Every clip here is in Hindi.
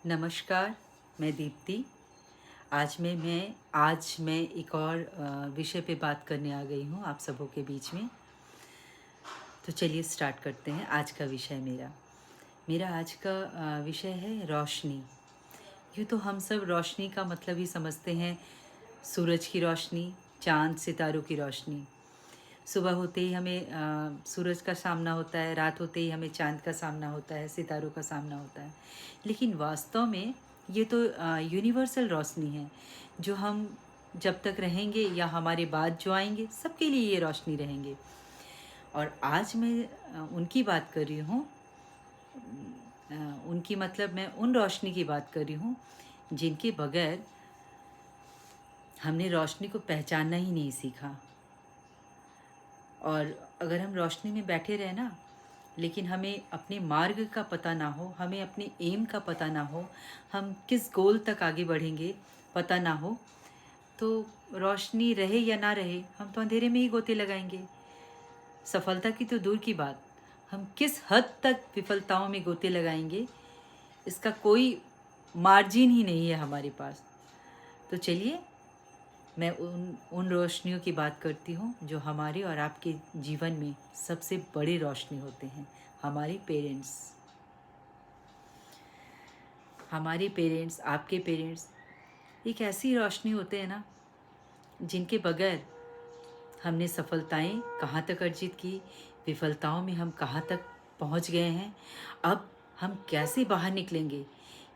नमस्कार, मैं दीप्ति। आज मैं एक और विषय पे बात करने आ गई हूँ आप सबों के बीच में। तो चलिए स्टार्ट करते हैं आज का विषय मेरा। मेरा आज का विषय है रोशनी। यूँ तो हम सब रोशनी का मतलब ही समझते हैं, सूरज की रोशनी, चाँद सितारों की रोशनी। सुबह होते ही हमें सूरज का सामना होता है, रात होते ही हमें चाँद का सामना होता है, सितारों का सामना होता है। लेकिन वास्तव में ये तो यूनिवर्सल रोशनी है, जो हम जब तक रहेंगे या हमारे बाद जो आएँगे, सबके लिए ये रोशनी रहेंगे। और आज मैं उनकी बात कर रही हूँ। अ, उनकी मतलब मैं उन रोशनी की बात कर रही हूँ, जिनके बगैर हमने रोशनी को पहचानना ही नहीं सीखा। और अगर हम रोशनी में बैठे रहे ना, लेकिन हमें अपने मार्ग का पता ना हो, हमें अपने एम का पता ना हो, हम किस गोल तक आगे बढ़ेंगे पता ना हो, तो रोशनी रहे या ना रहे, हम तो अंधेरे में ही गोते लगाएंगे। सफलता की तो दूर की बात, हम किस हद तक विफलताओं में गोते लगाएंगे, इसका कोई मार्जिन ही नहीं है हमारे पास। तो चलिए, मैं उन उन रोशनियों की बात करती हूँ जो हमारे और आपके जीवन में सबसे बड़े रोशनी होते हैं। हमारे पेरेंट्स, आपके पेरेंट्स एक ऐसी रोशनी होते हैं ना, जिनके बगैर हमने सफलताएं कहाँ तक अर्जित की, विफलताओं में हम कहाँ तक पहुँच गए हैं, अब हम कैसे बाहर निकलेंगे,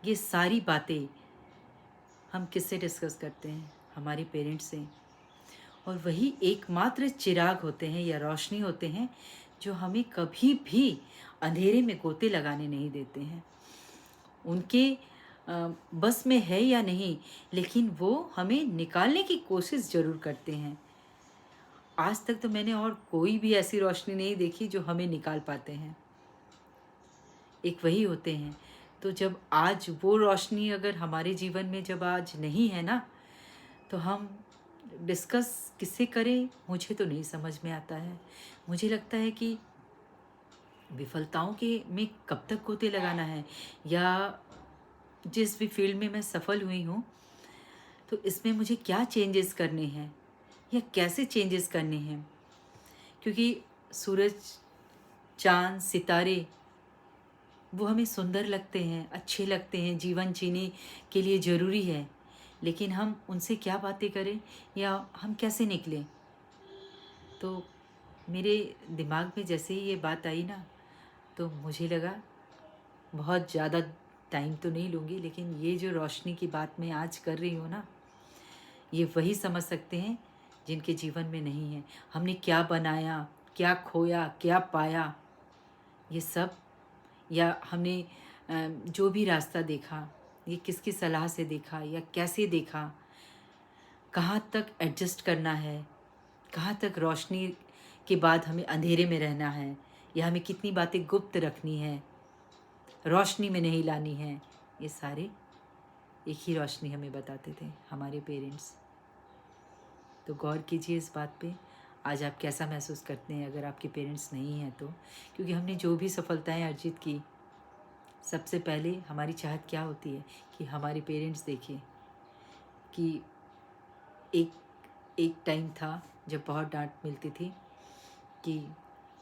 ये सारी बातें हम किससे डिस्कस करते हैं? हमारे पेरेंट्स से। और वही एकमात्र चिराग होते हैं या रोशनी होते हैं, जो हमें कभी भी अंधेरे में गोते लगाने नहीं देते हैं। उनके बस में है या नहीं, लेकिन वो हमें निकालने की कोशिश ज़रूर करते हैं। आज तक तो मैंने और कोई भी ऐसी रोशनी नहीं देखी जो हमें निकाल पाते हैं। एक वही होते हैं। तो जब आज वो रोशनी अगर हमारे जीवन में जब आज नहीं है ना, तो हम डिस्कस किससे करें, मुझे तो नहीं समझ में आता है। मुझे लगता है कि विफलताओं के में कब तक गोते लगाना है, या जिस भी फील्ड में मैं सफल हुई हूँ, तो इसमें मुझे क्या चेंजेस करने हैं या कैसे चेंजेस करने हैं। क्योंकि सूरज, चाँद, सितारे वो हमें सुंदर लगते हैं, अच्छे लगते हैं, जीवन जीने के लिए ज़रूरी है। लेकिन हम उनसे क्या बातें करें या हम कैसे निकलें? तो मेरे दिमाग में जैसे ही ये बात आई ना, तो मुझे लगा बहुत ज़्यादा टाइम तो नहीं लूँगी, लेकिन ये जो रोशनी की बात मैं आज कर रही हूँ ना, ये वही समझ सकते हैं जिनके जीवन में नहीं है। हमने क्या बनाया, क्या खोया, क्या पाया, ये सब, या हमने जो भी रास्ता देखा, ये किसकी सलाह से देखा या कैसे देखा, कहाँ तक एडजस्ट करना है, कहाँ तक रोशनी के बाद हमें अंधेरे में रहना है, या हमें कितनी बातें गुप्त रखनी है, रोशनी में नहीं लानी है, ये सारे एक ही रोशनी हमें बताते थे, हमारे पेरेंट्स। तो गौर कीजिए इस बात पे। आज आप कैसा महसूस करते हैं अगर आपके पेरेंट्स नहीं हैं तो? क्योंकि हमने जो भी सफलताएं अर्जित की, सबसे पहले हमारी चाहत क्या होती है कि हमारे पेरेंट्स देखें। कि एक एक टाइम था जब बहुत डांट मिलती थी कि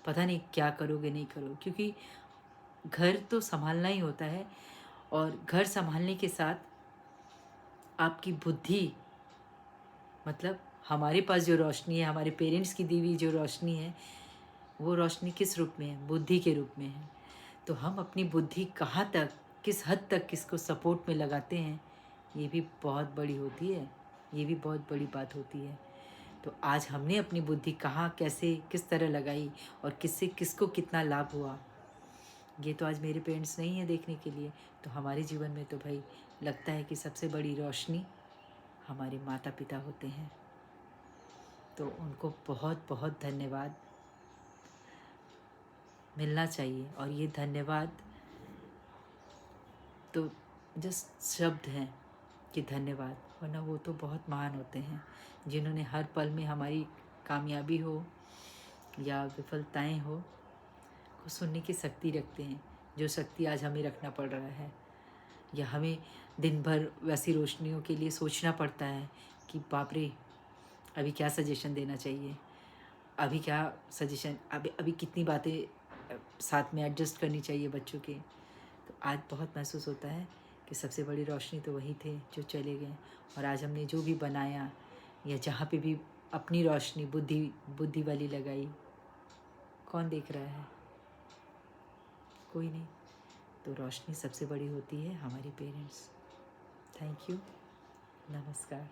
पता नहीं क्या करोगे, नहीं करो, क्योंकि घर तो संभालना ही होता है, और घर संभालने के साथ आपकी बुद्धि, मतलब हमारे पास जो रोशनी है, हमारे पेरेंट्स की दी हुई जो रोशनी है, वो रोशनी किस रूप में है? बुद्धि के रूप में है। तो हम अपनी बुद्धि कहाँ तक, किस हद तक किसको सपोर्ट में लगाते हैं, ये भी बहुत बड़ी होती है, ये भी बहुत बड़ी बात होती है। तो आज हमने अपनी बुद्धि कहाँ, कैसे, किस तरह लगाई, और किससे किसको कितना लाभ हुआ, ये तो आज मेरे पेरेंट्स नहीं है देखने के लिए। तो हमारे जीवन में तो भाई लगता है कि सबसे बड़ी रोशनी हमारे माता पिता होते हैं। तो उनको बहुत बहुत धन्यवाद मिलना चाहिए। और ये धन्यवाद तो जस्ट शब्द हैं कि धन्यवाद, वरना वो तो बहुत महान होते हैं, जिन्होंने हर पल में हमारी कामयाबी हो या विफलताएं हो को सुनने की शक्ति रखते हैं, जो शक्ति आज हमें रखना पड़ रहा है। या हमें दिन भर वैसी रोशनियों के लिए सोचना पड़ता है कि बाप रे, अभी क्या सजेशन देना चाहिए, अभी क्या सजेशन, अभी कितनी बातें साथ में एडजस्ट करनी चाहिए बच्चों के। तो आज बहुत महसूस होता है कि सबसे बड़ी रोशनी तो वही थे जो चले गए, और आज हमने जो भी बनाया या जहाँ पे भी अपनी रोशनी बुद्धि बुद्धि वाली लगाई, कौन देख रहा है? कोई नहीं। तो रोशनी सबसे बड़ी होती है हमारी पेरेंट्स। Thank you. नमस्कार।